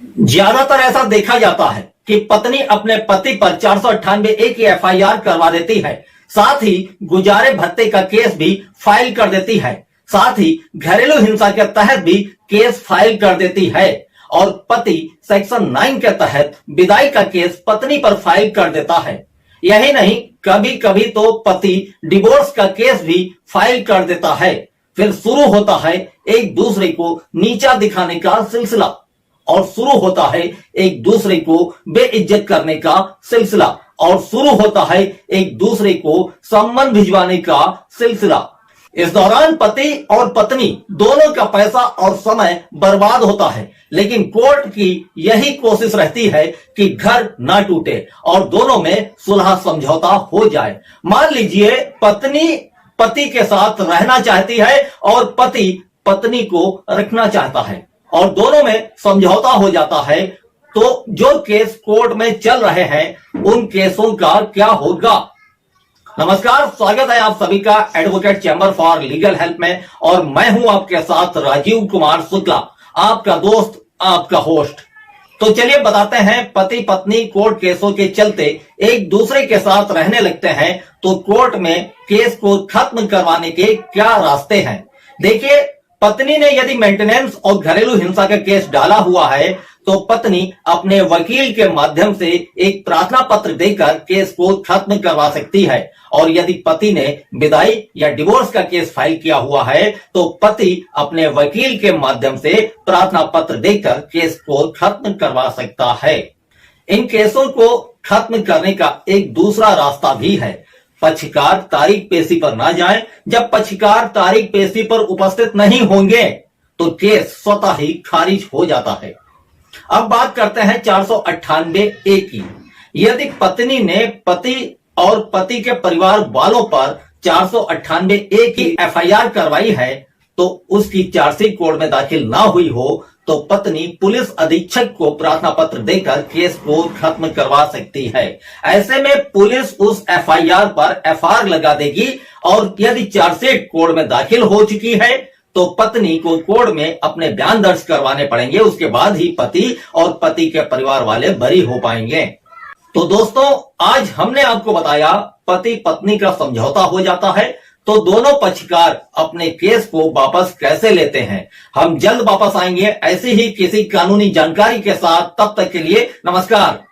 ज्यादातर ऐसा देखा जाता है कि पत्नी अपने पति पर 498 की एफआईआर करवा देती है, साथ ही गुजारे भत्ते का केस भी फाइल कर देती है, साथ ही घरेलू हिंसा के तहत भी केस फाइल कर देती है और पति सेक्शन 9 के तहत विदाई का केस पत्नी पर फाइल कर देता है। यही नहीं, कभी कभी तो पति डिवोर्स का केस भी फाइल कर देता है। फिर शुरू होता है एक दूसरे को नीचा दिखाने का सिलसिला और शुरू होता है एक दूसरे को बेइज्जत करने का सिलसिला और शुरू होता है एक दूसरे को सम्मान भिजवाने का सिलसिला। इस दौरान पति और पत्नी दोनों का पैसा और समय बर्बाद होता है, लेकिन कोर्ट की यही कोशिश रहती है कि घर ना टूटे और दोनों में सुलह समझौता हो जाए। मान लीजिए पत्नी पति के साथ रहना चाहती है और पति पत्नी को रखना चाहता है और दोनों में समझौता हो जाता है, तो जो केस कोर्ट में चल रहे हैं उन केसों का क्या होगा। नमस्कार, स्वागत है आप सभी का advocate chamber for legal help में और मैं हूं आपके साथ राजीव कुमार शुक्ला, आपका दोस्त, आपका होस्ट। तो चलिए बताते हैं, पति पत्नी कोर्ट केसों के चलते एक दूसरे के साथ रहने लगते हैं तो कोर्ट में केस को खत्म करवाने के क्या रास्ते हैं। देखिए, पत्नी ने यदि मेंटेनेंस और घरेलू हिंसा का केस डाला हुआ है तो पत्नी अपने वकील के माध्यम से एक प्रार्थना पत्र देकर केस को खत्म करवा सकती है और यदि पति ने विदाई या डिवोर्स का केस फाइल किया हुआ है तो पति अपने वकील के माध्यम से प्रार्थना पत्र देकर केस को खत्म करवा सकता है। इन केसों को खत्म करने का एक दूसरा रास्ता भी है, पक्षकार तारीख पेशी पर ना जाएं। जब पक्षकार तारीख पेशी पर उपस्थित नहीं होंगे तो केस स्वतः ही खारिज हो जाता है। अब बात करते हैं 498A की। यदि पत्नी ने पति और पति के परिवार वालों पर 498A की एफआईआर करवाई है तो उसकी चार्जशीट कोर्ट में दाखिल ना हुई हो तो पत्नी पुलिस अधीक्षक को प्रार्थना पत्र देकर केस को खत्म करवा सकती है। ऐसे में पुलिस उस एफआईआर पर एफआईआर लगा देगी और यदि चार्जशीट कोर्ट में दाखिल हो चुकी है तो पत्नी को कोर्ट में अपने बयान दर्ज करवाने पड़ेंगे। उसके बाद ही पति और पति के परिवार वाले बरी हो पाएंगे। तो दोस्तों, आज हमने आपको बताया पति पत्नी का समझौता हो जाता है तो दोनों पक्षकार अपने केस को वापस कैसे लेते हैं। हम जल्द वापस आएंगे ऐसी ही किसी कानूनी जानकारी के साथ। तब तक के लिए नमस्कार।